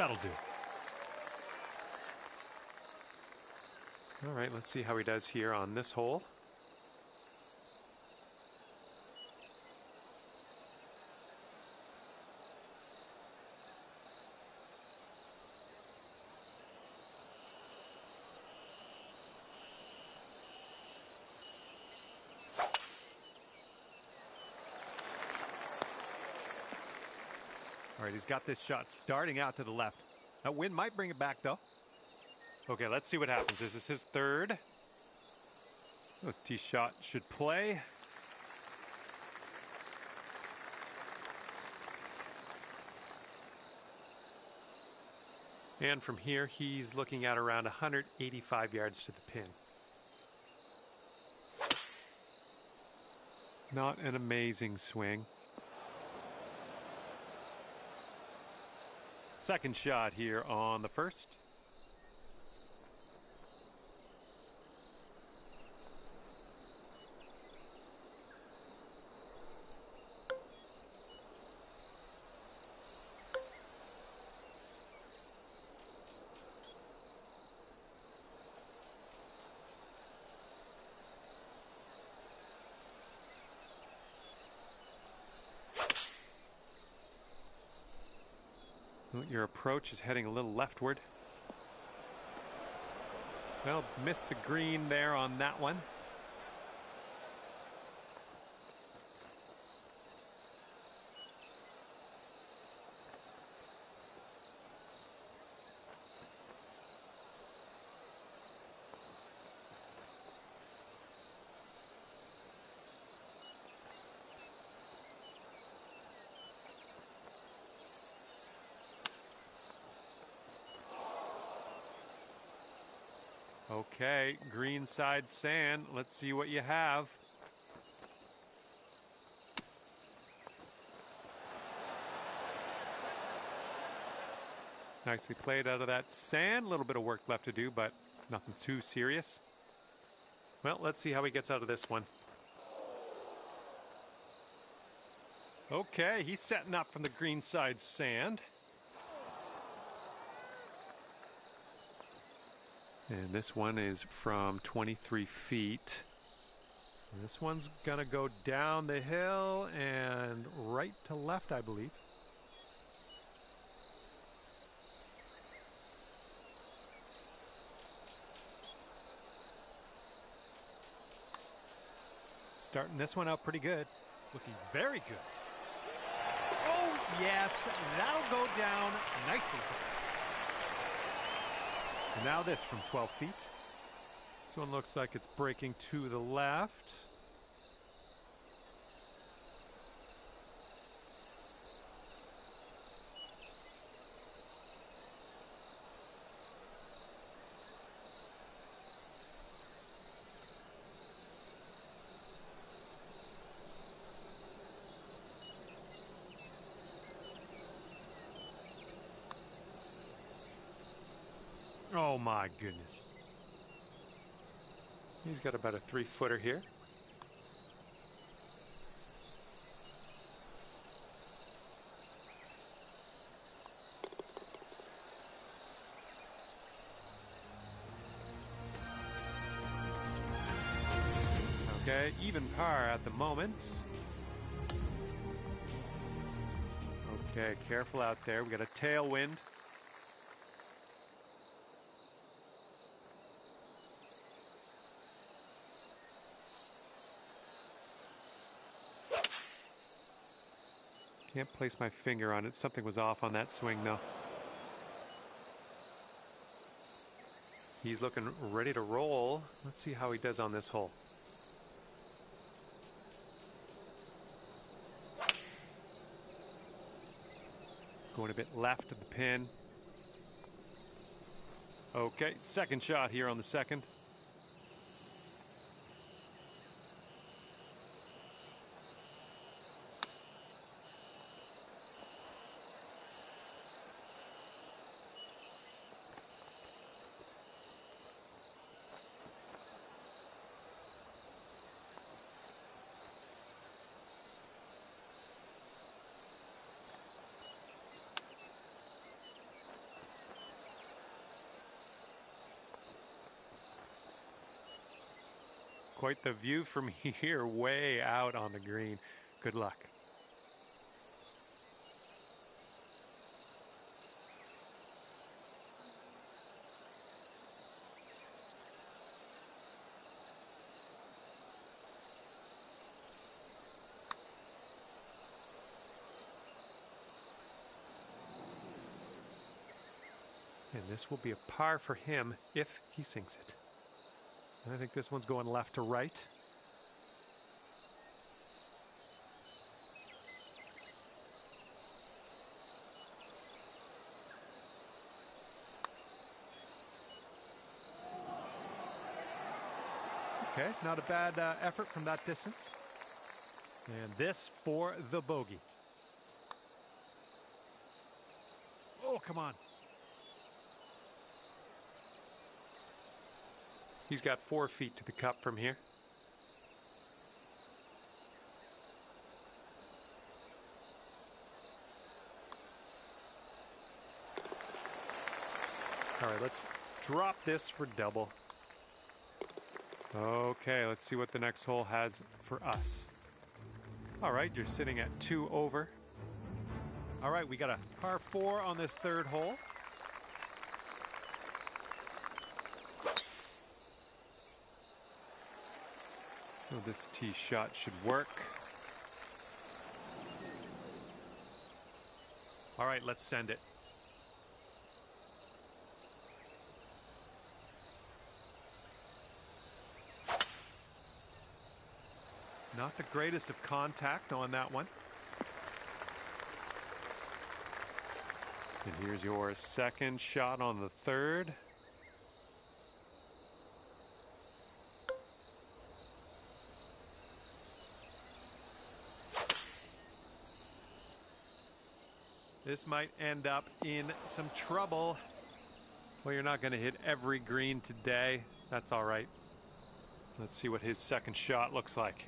That'll do. All right, let's see how he does here on this hole. All right, he's got this shot starting out to the left. That wind might bring it back, though. Okay, let's see what happens. This is his third. This tee shot should play. And from here, he's looking at around 185 yards to the pin. Not an amazing swing. Second shot here on the first. Well, your approach is heading a little leftward. Well, missed the green there on that one. Okay, green side sand. Let's see what you have. Nicely played out of that sand. A little bit of work left to do, but nothing too serious. Well, let's see how he gets out of this one. Okay, he's setting up from the green side sand. And this one is from 23 feet. And this one's gonna go down the hill and right to left, I believe. Starting this one out pretty good. Looking very good. Oh, yes, that'll go down nicely. And now this from 12 feet. This one looks like it's breaking to the left. Oh my goodness. He's got about a 3-footer here. Okay, even par at the moment. Okay, careful out there. We got a tailwind. Can't place my finger on it. Something was off on that swing, though. He's looking ready to roll. Let's see how he does on this hole. Going a bit left of the pin. Okay, second shot here on the second. quite the view from here, way out on the green. Good luck. And this will be a par for him if he sinks it. And I think this one's going left to right. Okay, not a bad effort from that distance. And this for the bogey. Oh, come on. He's got 4 feet to the cup from here. All right, let's drop this for double. Okay, let's see what the next hole has for us. All right, you're sitting at 2 over. All right, we got a par 4 on this third hole. Oh, this tee shot should work. All right, let's send it. Not the greatest of contact on that one. And here's your second shot on the third. This might end up in some trouble. Well, you're not going to hit every green today. That's all right. Let's see what his second shot looks like.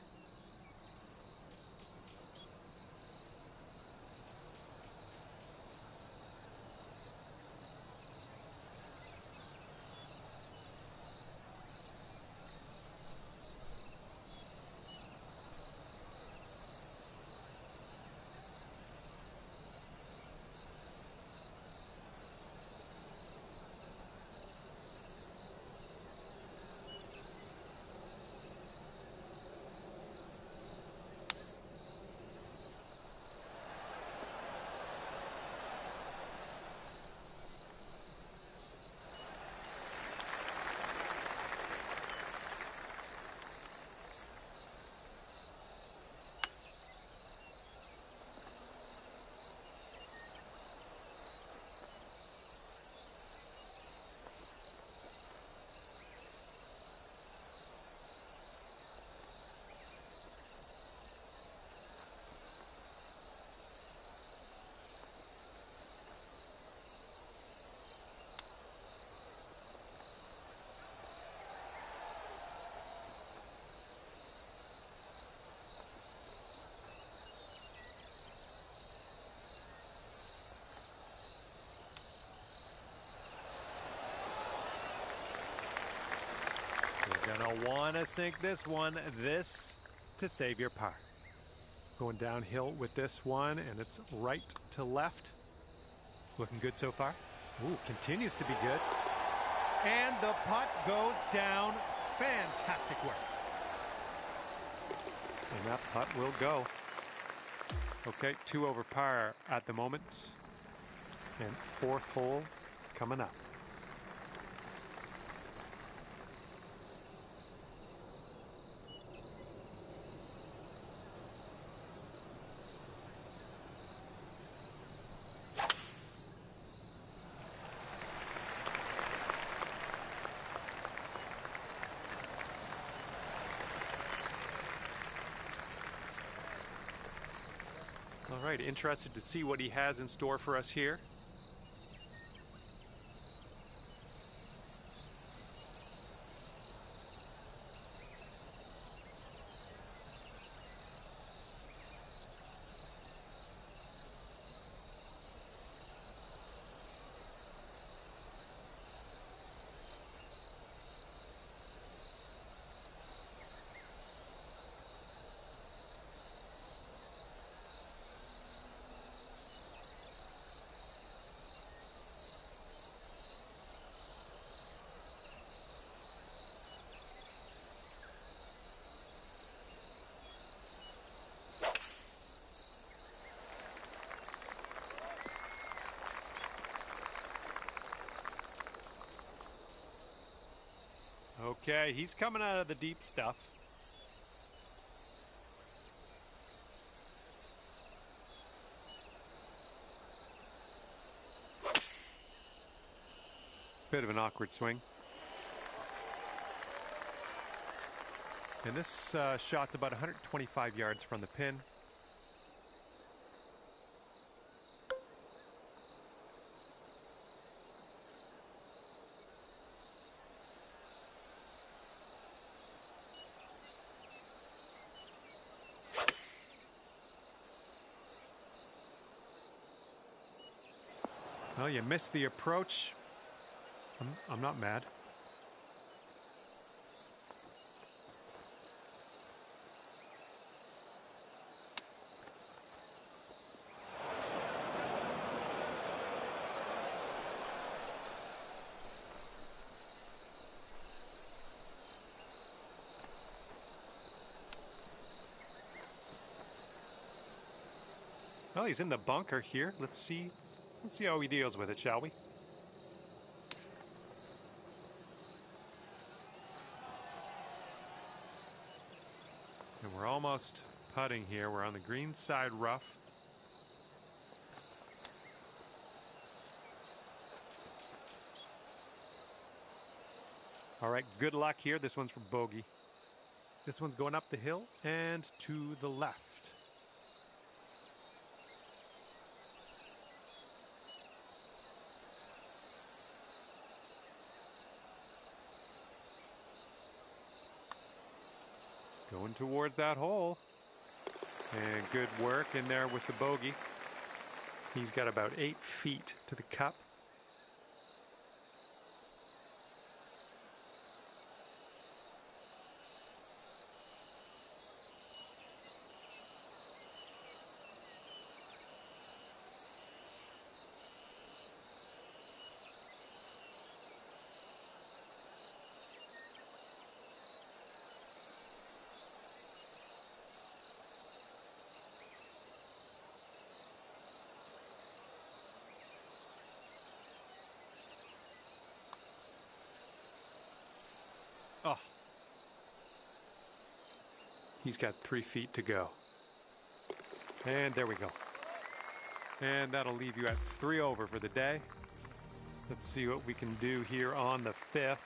You're gonna want to sink this one, this to save your par. Going downhill with this one, and it's right to left. Looking good so far. Ooh, continues to be good. And the putt goes down. Fantastic work. And that putt will go. Okay, 2 over par at the moment. And 4th hole coming up. All right, interested to see what he has in store for us here. Okay, he's coming out of the deep stuff. Bit of an awkward swing. And this shot's about 125 yards from the pin. Well, you missed the approach. I'm not mad. Well, he's in the bunker here. Let's see how he deals with it, shall we? And we're almost putting here. We're on the green side rough. All right, good luck here. This one's for bogey. This one's going up the hill and to the left. Going towards that hole. And good work in there with the bogey. He's got about 8 feet to the cup. Oh. He's got 3 feet to go. And there we go. And that'll leave you at 3 over for the day. Let's see what we can do here on the 5th.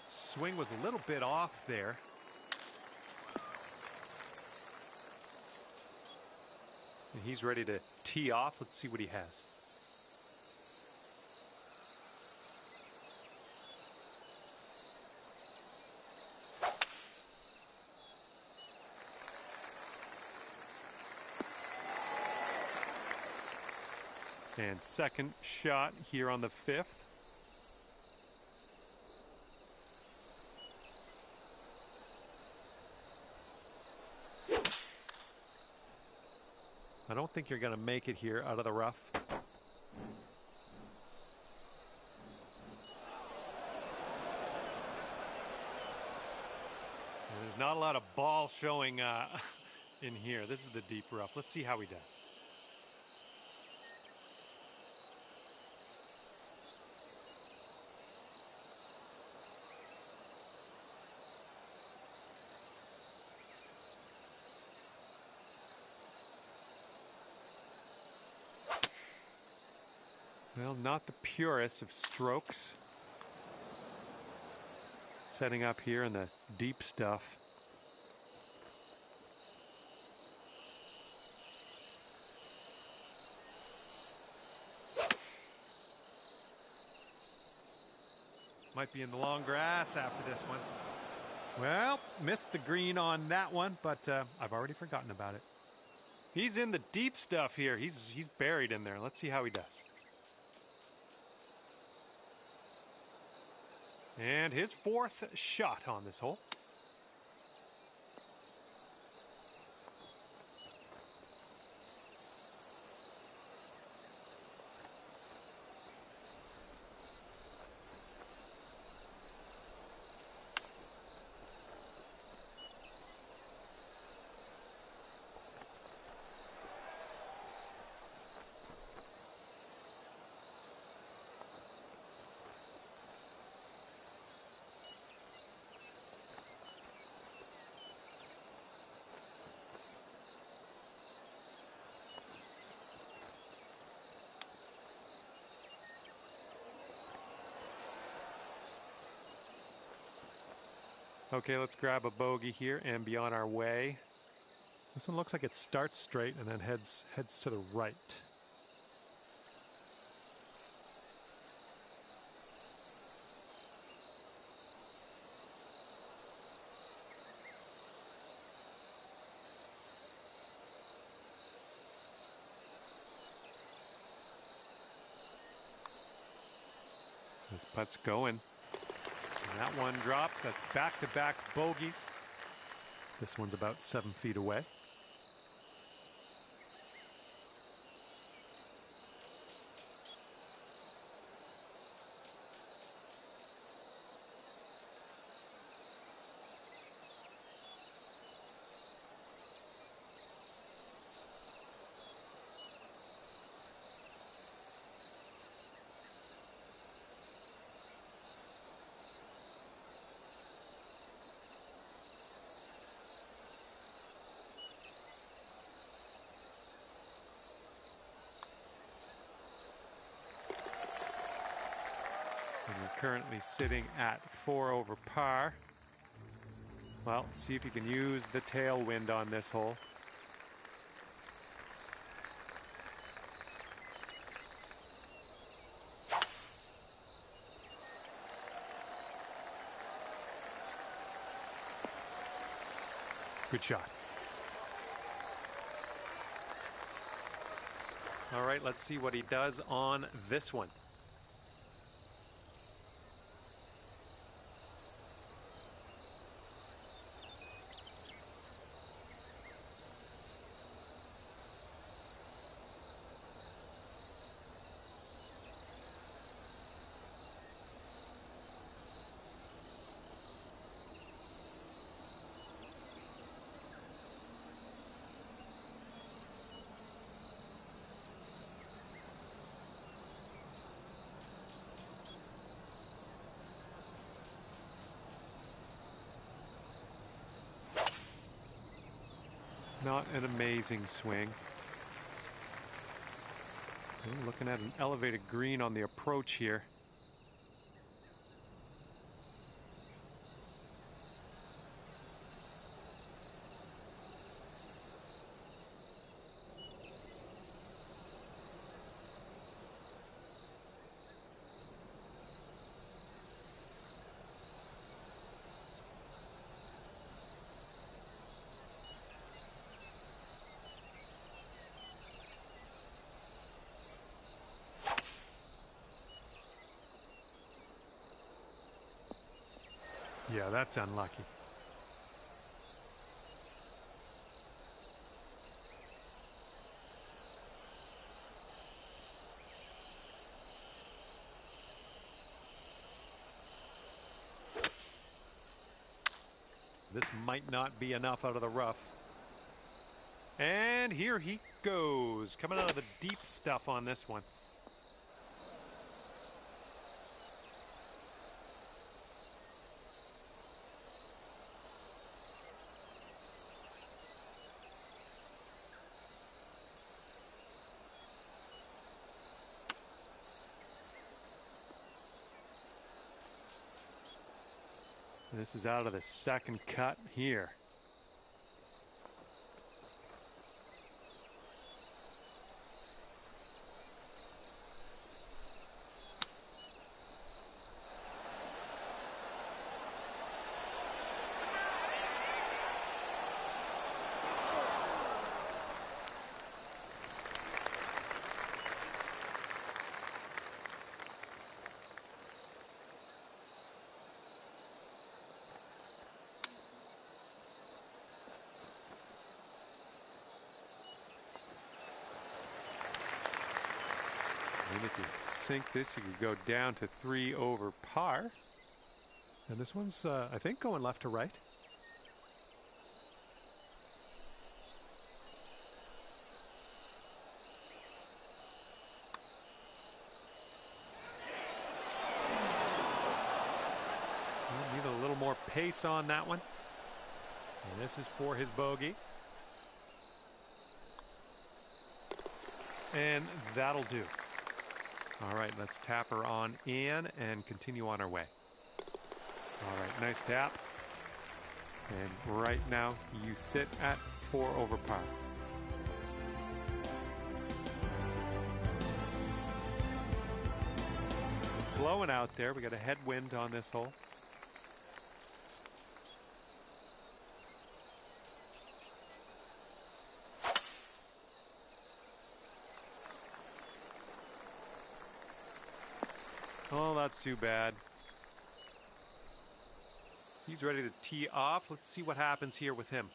Swing was a little bit off there. And he's ready to tee off. Let's see what he has. And second shot here on the 5th. I don't think you're going to make it here out of the rough. There's not a lot of ball showing in here. This is the deep rough. Let's see how he does. Well, not the purest of strokes. Setting up here in the deep stuff. Might be in the long grass after this one. Well, missed the green on that one, but I've already forgotten about it. He's in the deep stuff here. He's buried in there. Let's see how he does. And his 4th shot on this hole. Okay, let's grab a bogey here and be on our way. This one looks like it starts straight and then heads to the right. This putt's going. And that one drops. That's back-to-back bogeys. This one's about 7 feet away. And we're currently sitting at 4 over par. Well, see if you can use the tailwind on this hole. Good shot. All right, let's see what he does on this one. Not an amazing swing. We're looking at an elevated green on the approach here. Yeah, that's unlucky. This might not be enough out of the rough. And here he goes, coming out of the deep stuff on this one. This is out of the second cut here. And if you sink this, you could go down to 3 over par. And this one's, I think, going left to right. Need a little more pace on that one. And this is for his bogey. And that'll do. All right, let's tap her on in and continue on our way. All right, nice tap. And right now, you sit at 4 over par. Blowing out there. We got a headwind on this hole. Oh, that's too bad. He's ready to tee off. Let's see what happens here with him.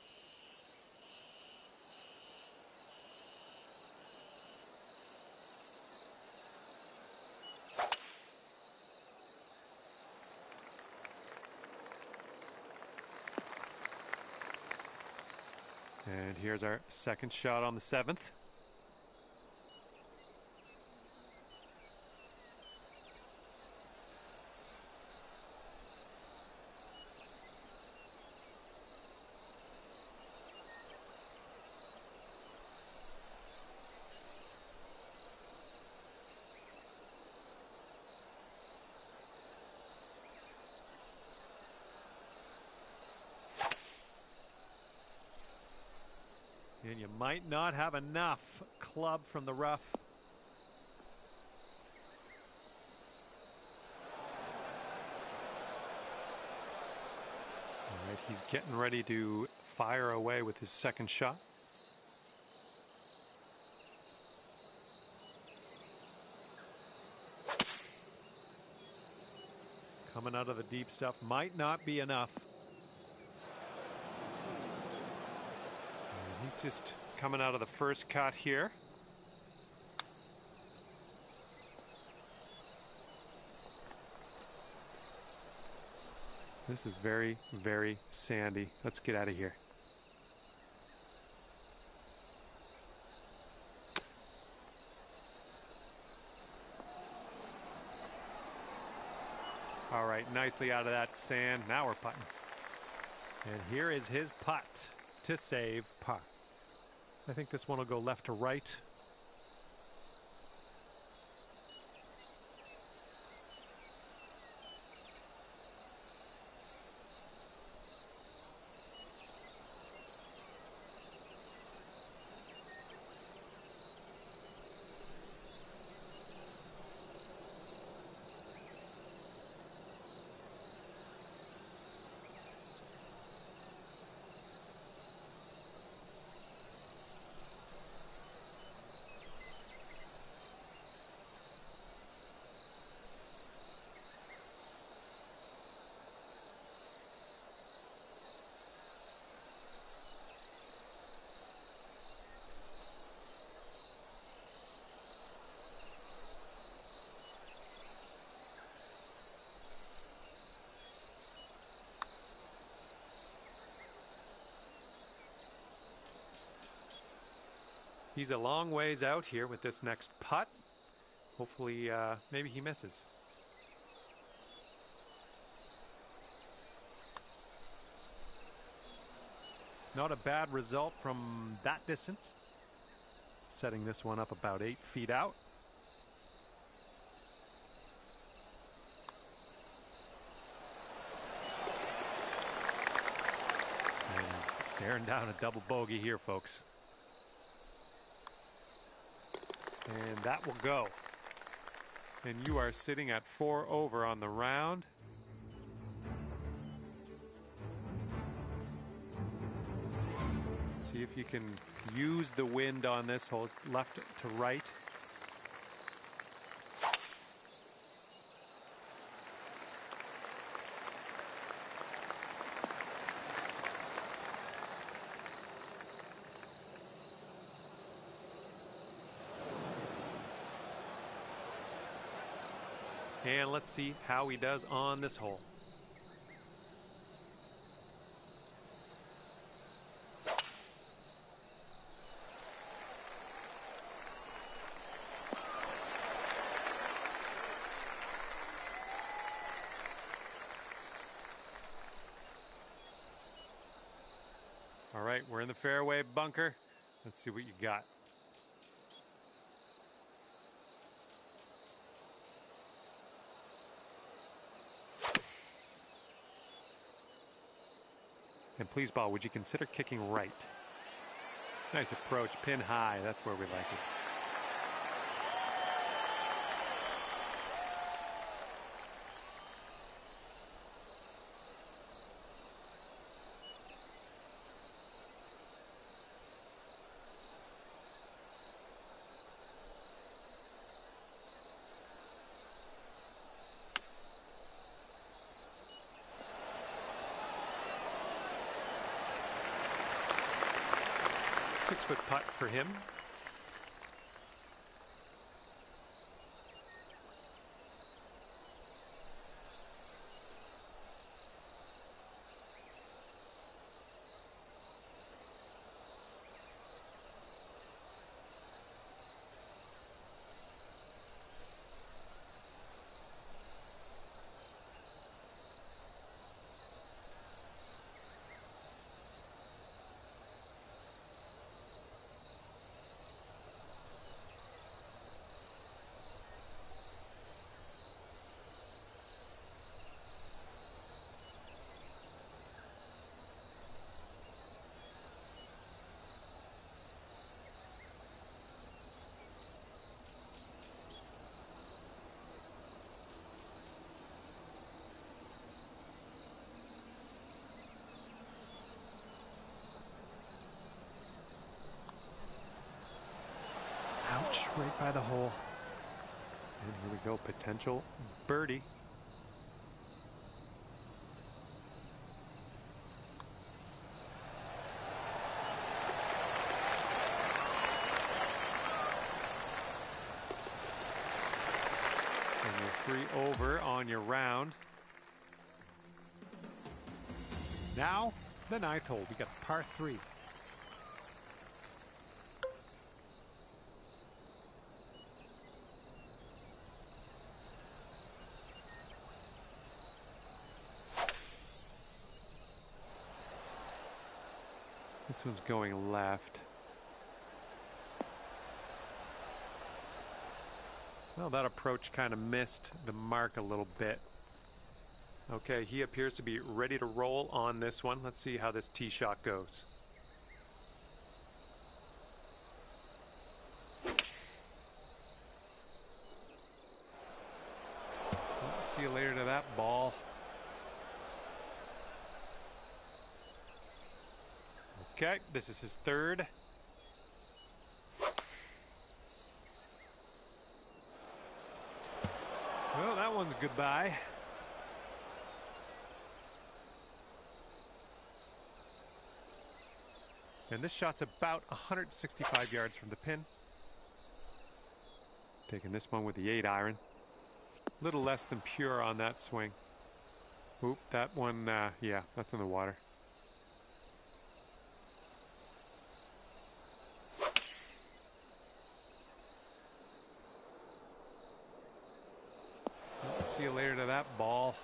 And here's our second shot on the 7th. And you might not have enough club from the rough. All right, he's getting ready to fire away with his second shot. Coming out of the deep stuff might not be enough. He's just coming out of the first cut here. This is very, very sandy. Let's get out of here. All right, nicely out of that sand. Now we're putting. And here is his putt to save par. I think this one will go left to right. He's a long ways out here with this next putt. Hopefully, maybe he misses. Not a bad result from that distance. Setting this one up about 8 feet out. And he's staring down a double bogey here, folks. And that will go. And you are sitting at 4 over on the round. Let's see if you can use the wind on this hole, left to right. And let's see how he does on this hole. All right, we're in the fairway bunker. Let's see what you got. And please, ball, would you consider kicking right? Nice approach, pin high. That's where we like it. Six-foot putt for him. Ouch, right by the hole. And here we go, potential birdie. And you're 3 over on your round. Now, the 9th hole. We got par 3. This one's going left. Well, that approach kind of missed the mark a little bit. Okay, he appears to be ready to roll on this one. Let's see how this tee shot goes. I'll see you later to that ball. Okay, this is his 3rd. Well, that one's goodbye. And this shot's about 165 yards from the pin. Taking this one with the 8-iron. A little less than pure on that swing. Oop, that one, yeah, that's in the water. I'll see you later to that ball.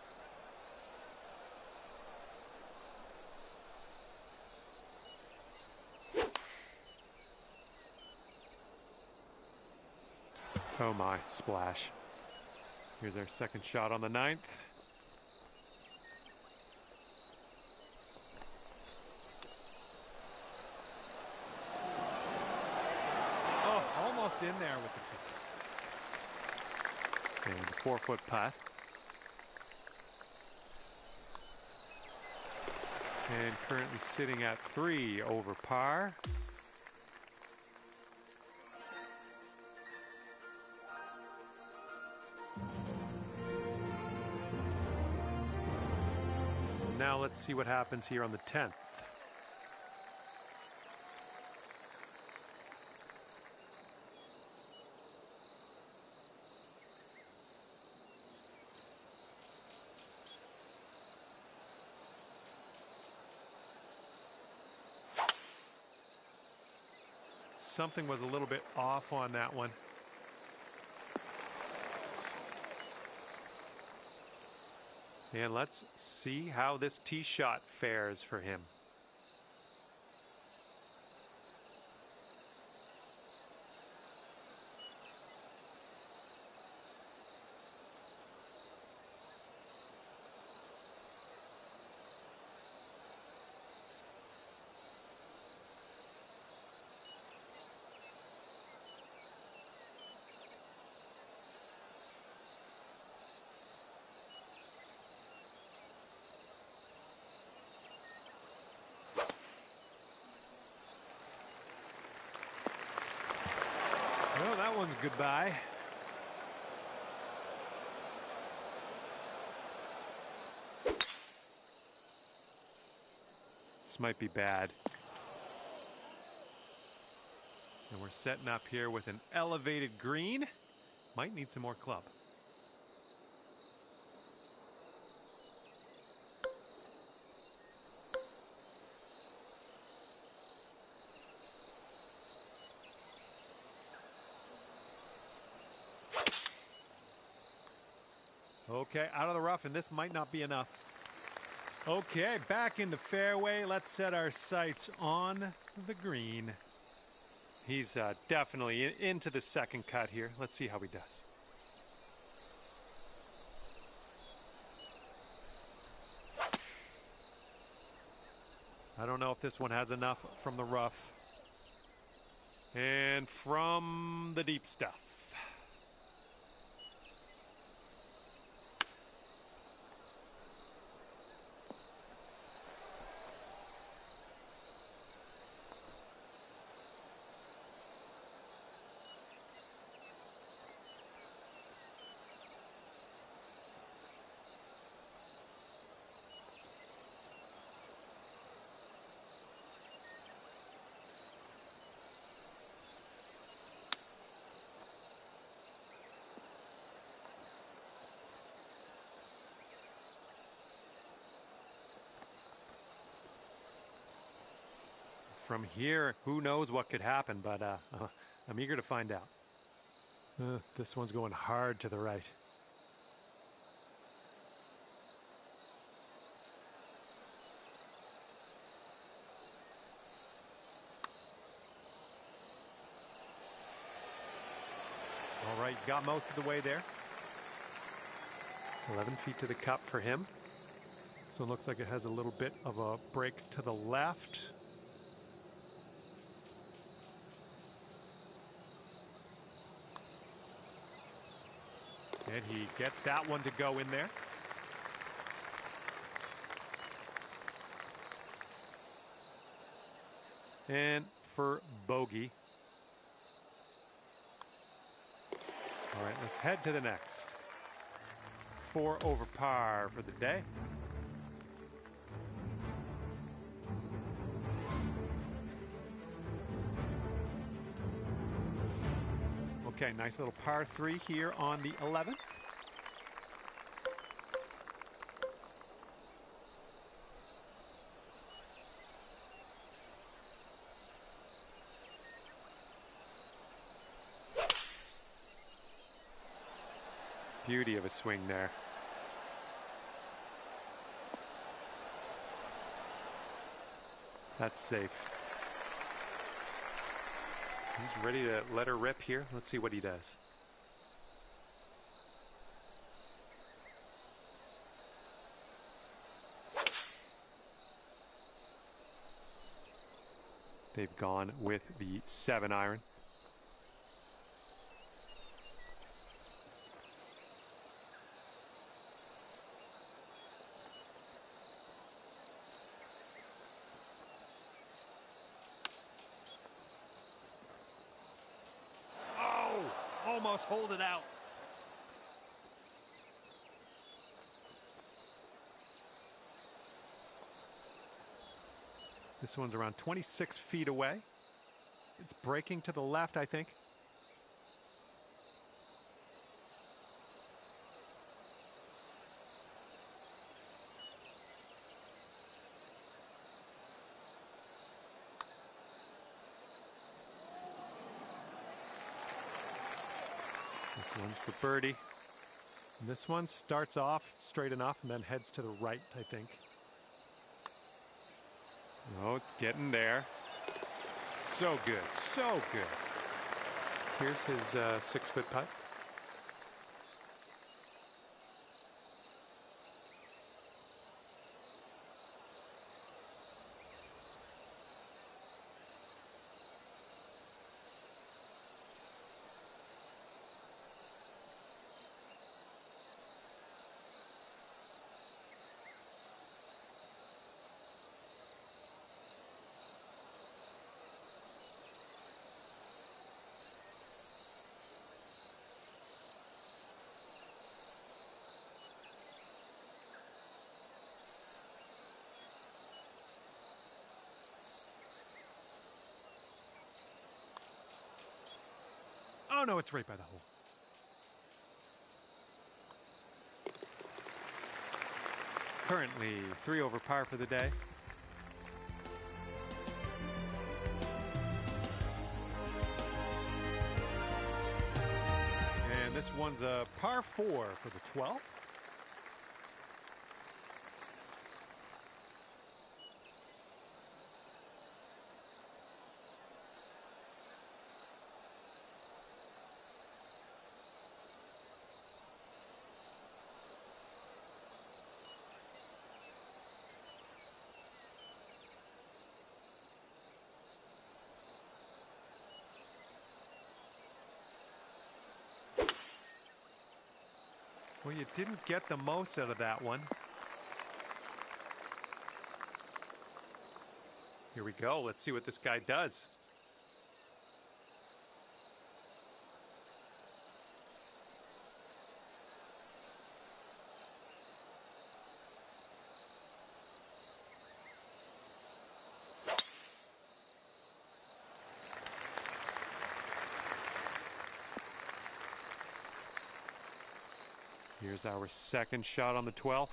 Oh my, splash. Here's our 2nd shot on the 9th. Oh, almost in there with the 2. And a 4-foot putt. And currently sitting at 3 over par. Now let's see what happens here on the 10th. Something was a little bit off on that one. And let's see how this tee shot fares for him. one's goodbye. This might be bad. And we're setting up here with an elevated green. Might need some more club. Okay, out of the rough, and this might not be enough. Okay, back in the fairway. Let's set our sights on the green. He's definitely into the second cut here. Let's see how he does. I don't know if this one has enough from the rough. And from the deep stuff. From here, who knows what could happen, but I'm eager to find out. This one's going hard to the right. All right, got most of the way there. 11 feet to the cup for him. So it looks like it has a little bit of a break to the left. And he gets that one to go in there. And for bogey. All right, let's head to the next. 4 over par for the day. Okay, nice little par 3 here on the 11th. Beauty of a swing there. That's safe. He's ready to let her rip here. Let's see what he does. They've gone with the 7-iron. Almost hold it out. This one's around 26 feet away. It's breaking to the left, I think. This one's for birdie. And this one starts off straight enough and then heads to the right, I think. Oh, it's getting there. So good, so good. Here's his 6-foot putt. Oh, no, it's right by the hole. Currently 3 over par for the day. And this one's a par 4 for the 12th. Well, you didn't get the most out of that one. Here we go. Let's see what this guy does. Here's our second shot on the 12th.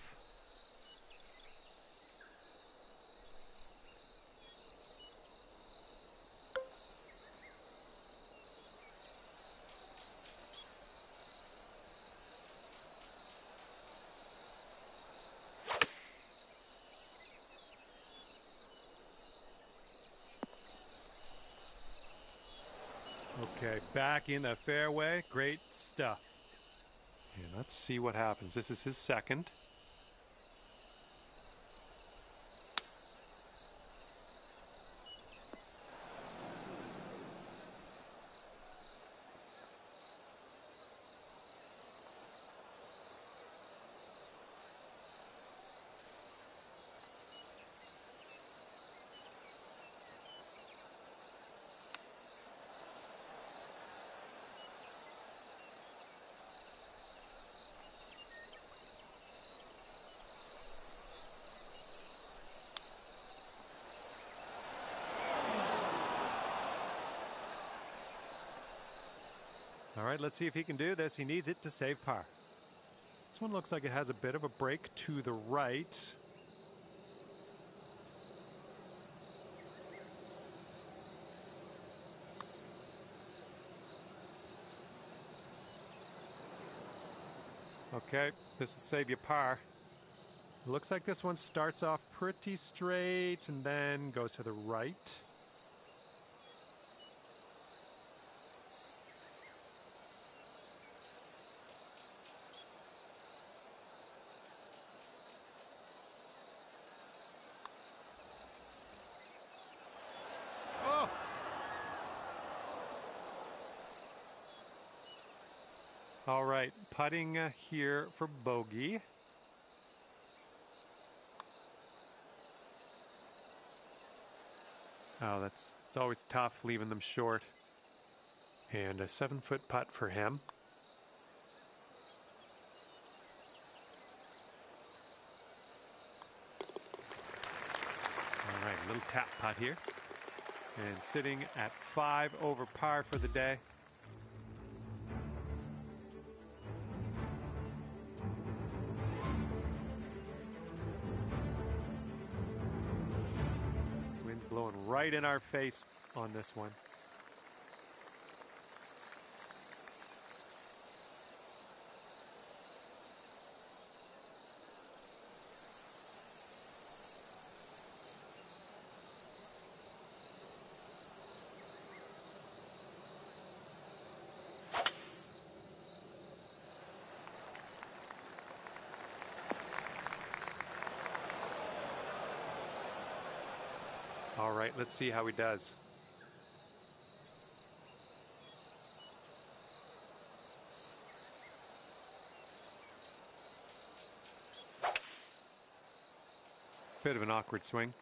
Okay, back in the fairway. Great stuff. And let's see what happens. This is his second. All right, let's see if he can do this. He needs it to save par. This one looks like it has a bit of a break to the right. Okay, this will save you par. Looks like this one starts off pretty straight and then goes to the right. All right, putting here for bogey. Oh, it's always tough leaving them short. And a 7-foot putt for him. All right, a little tap putt here. And sitting at 5 over par for the day. Blowing right in our face on this one. All right, let's see how he does. Bit of an awkward swing.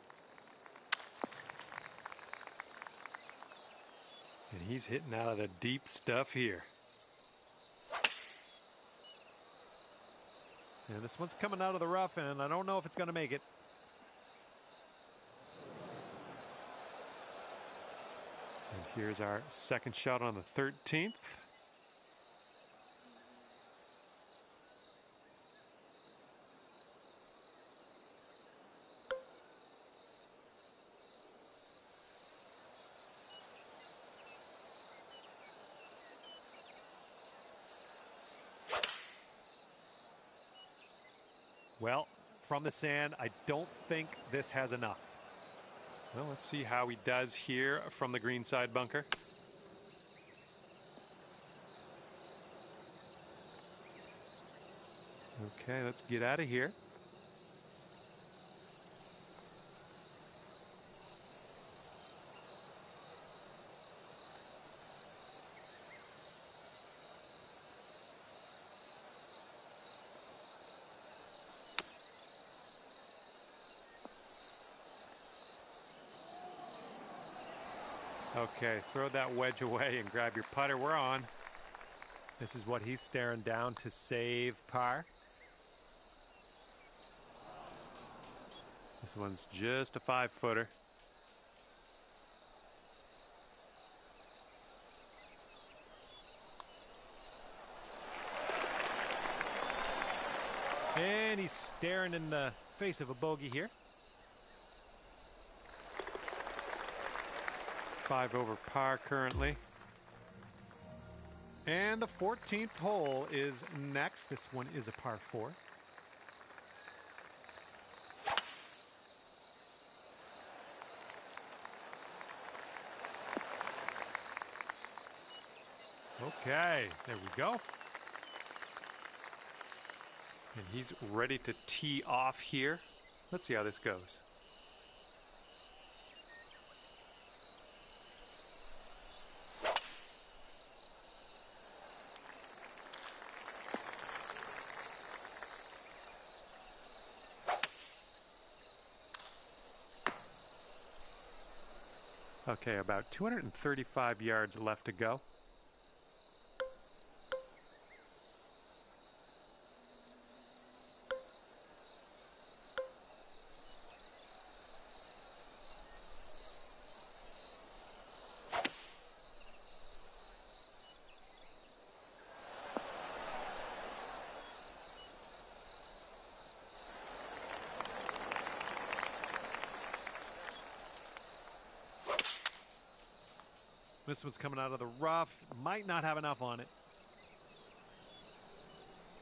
And he's hitting out of the deep stuff here. And this one's coming out of the rough, and I don't know if it's going to make it. And here's our second shot on the 13th. Well, from the sand, I don't think this has enough. Well, let's see how he does here from the green side bunker. Okay, let's get out of here. Okay, throw that wedge away and grab your putter. We're on. This is what he's staring down to save par. This one's just a 5-footer. And he's staring in the face of a bogey here. 5 over par currently. And the 14th hole is next. This one is a par 4. Okay, there we go. And he's ready to tee off here. Let's see how this goes. Okay, about 235 yards left to go. This one's coming out of the rough. Might not have enough on it.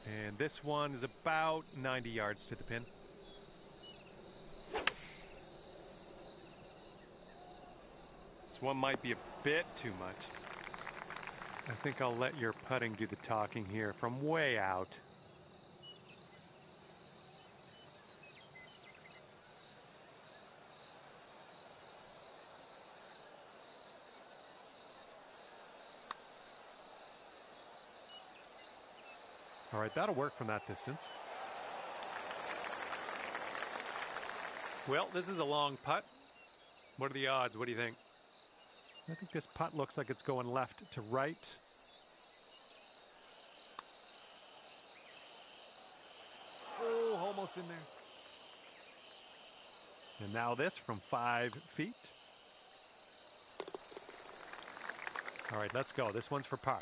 And this one is about 90 yards to the pin. This one might be a bit too much. I think I'll let your putting do the talking here from way out. All right, that'll work from that distance. Well, this is a long putt. What are the odds? What do you think? I think this putt looks like it's going left to right. Oh, almost in there. And now this from 5 feet. All right, let's go. This one's for par.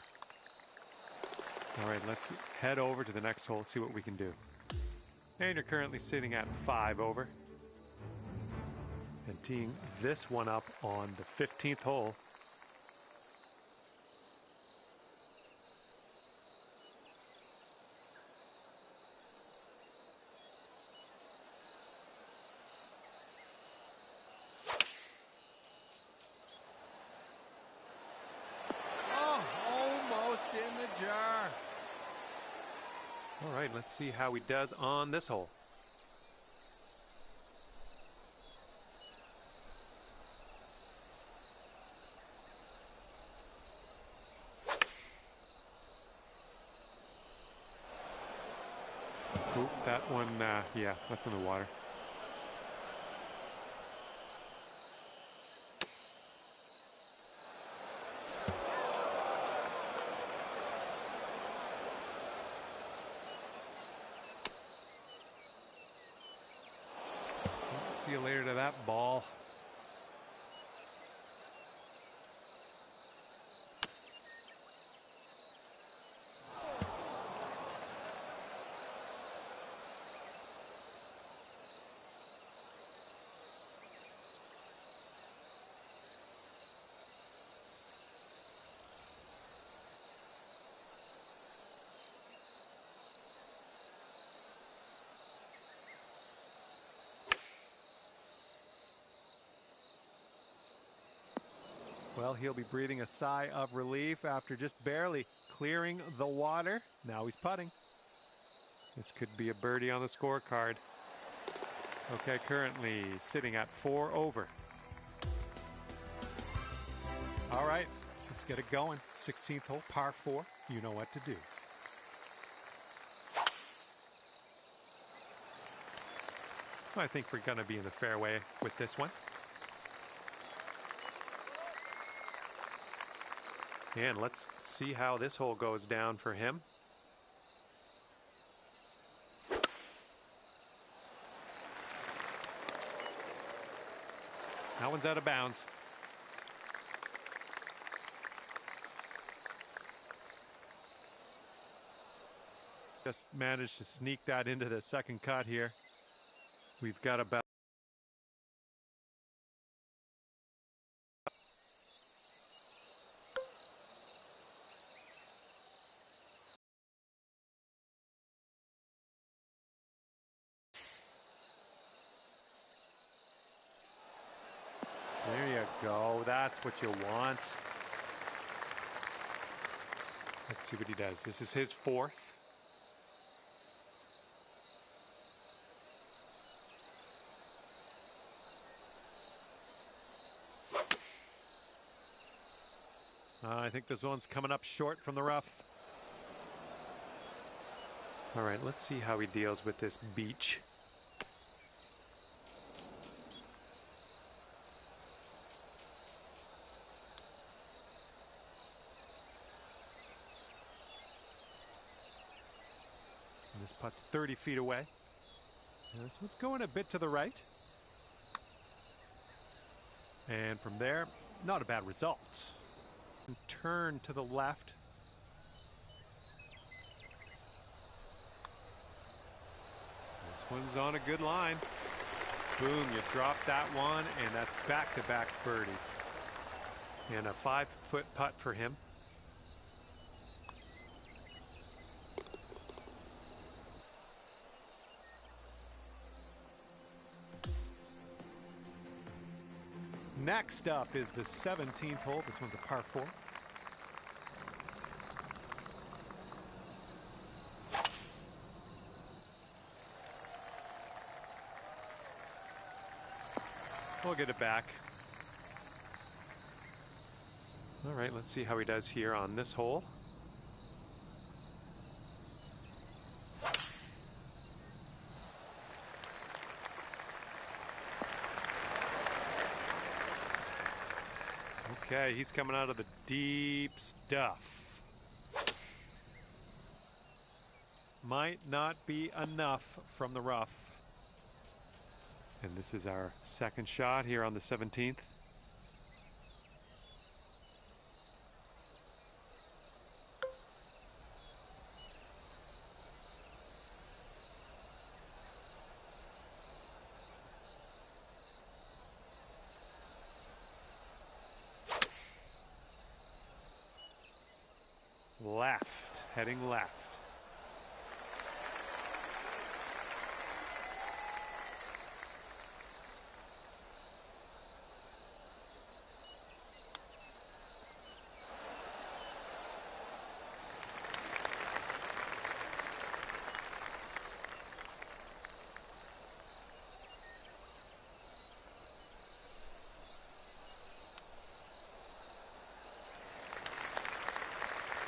All right, let's head over to the next hole, see what we can do. And you're currently sitting at 5 over. And teeing this one up on the 15th hole. Oh, almost in the jar. All right, let's see how he does on this hole. Oop, that one, yeah, that's in the water. See you later to that ball. Well, he'll be breathing a sigh of relief after just barely clearing the water. Now he's putting. This could be a birdie on the scorecard. Okay, currently sitting at 4 over. All right, let's get it going. 16th hole, par 4. You know what to do. I think we're going to be in the fairway with this one. And let's see how this hole goes down for him. That one's out of bounds. Just managed to sneak that into the second cut here. We've got about there you go. That's what you want. Let's see what he does. This is his 4th. I think this one's coming up short from the rough. All right, let's see how he deals with this beach. And this putt's 30 feet away. And this one's going a bit to the right. And from there, not a bad result. Turn to the left. This one's on a good line. Boom, you drop that one, and that's back-to-back birdies. And a 5-foot putt for him. Next up is the 17th hole. This one's a par 4. We'll get it back. All right, let's see how he does here on this hole. Okay, he's coming out of the deep stuff. Might not be enough from the rough. And this is our second shot here on the 17th. Left, heading left.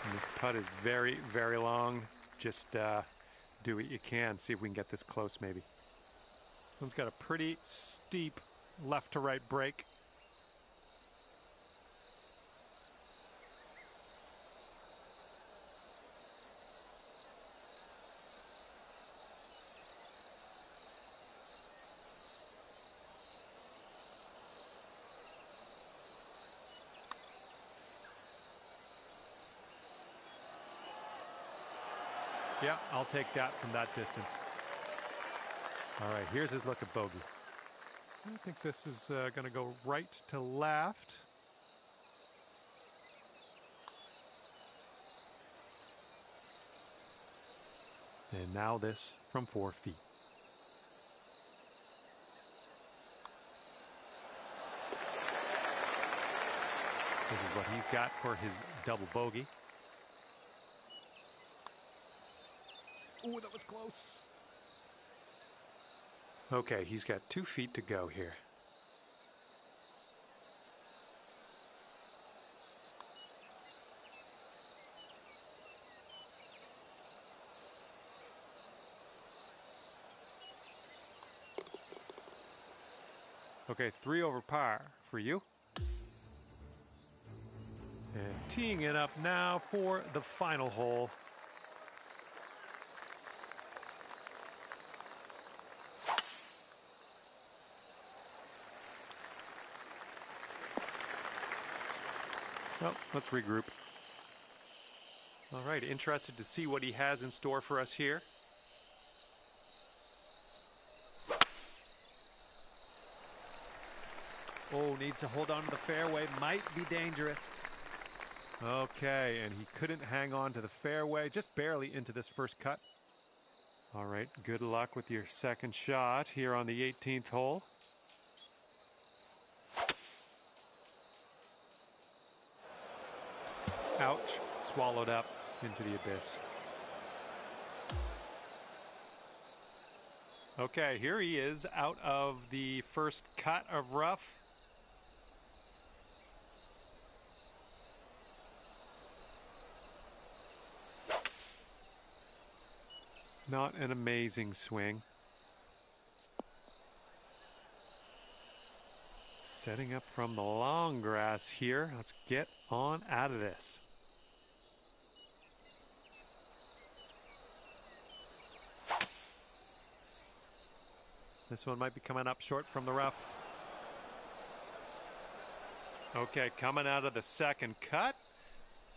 And this putt is very, very long. Just do what you can. See if we can get this close, maybe. This one's got a pretty steep left to right break. Yeah, I'll take that from that distance. All right, here's his look at bogey. I think this is going to go right to left. And now this from 4 feet. This is what he's got for his double bogey. Ooh, that was close. Okay, he's got 2 feet to go here. Okay, 3 over par for you. And teeing it up now for the final hole. Well, let's regroup. All right, interested to see what he has in store for us here. Oh, needs to hold on to the fairway. Might be dangerous. Okay, and he couldn't hang on to the fairway, just barely into this first cut. All right, good luck with your second shot here on the 18th hole. Ouch, swallowed up into the abyss. Okay, here he is out of the first cut of rough. Not an amazing swing. Setting up from the long grass here. Let's get on out of this. This one might be coming up short from the rough. Okay, coming out of the second cut.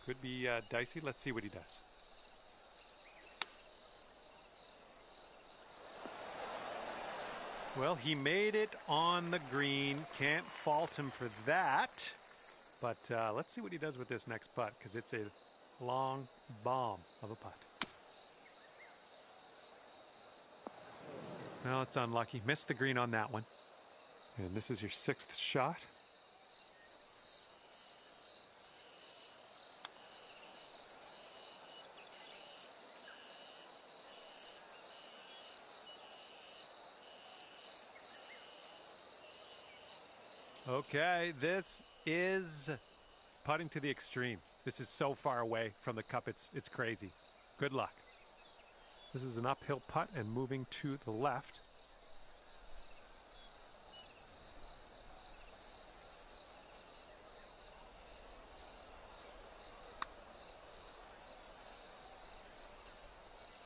Could be dicey. Let's see what he does. Well, he made it on the green. Can't fault him for that. But let's see what he does with this next putt, because it's a long bomb of a putt. Well, it's unlucky. Missed the green on that one. And this is your 6th shot. Okay, this is putting to the extreme. This is so far away from the cup, it's crazy. Good luck. This is an uphill putt and moving to the left.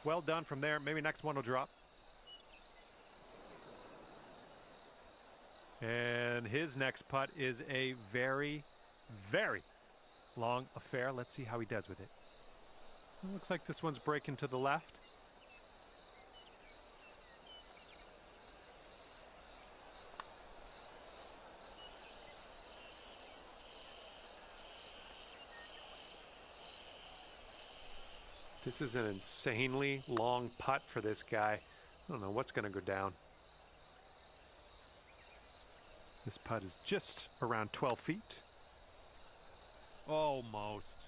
Well done from there. Maybe next one will drop. And his next putt is a very, very long affair. Let's see how he does with it. It looks like this one's breaking to the left. This is an insanely long putt for this guy. I don't know what's going to go down. This putt is just around 12 feet. Almost.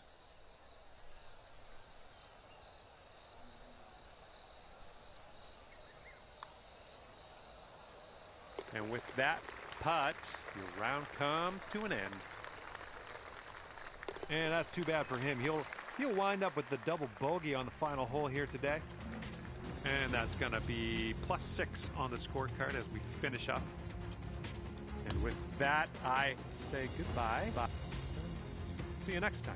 And with that putt, your round comes to an end. And that's too bad for him. He'll wind up with the double bogey on the final hole here today. And that's going to be +6 on the scorecard as we finish up. And with that, I say goodbye. Bye. See you next time.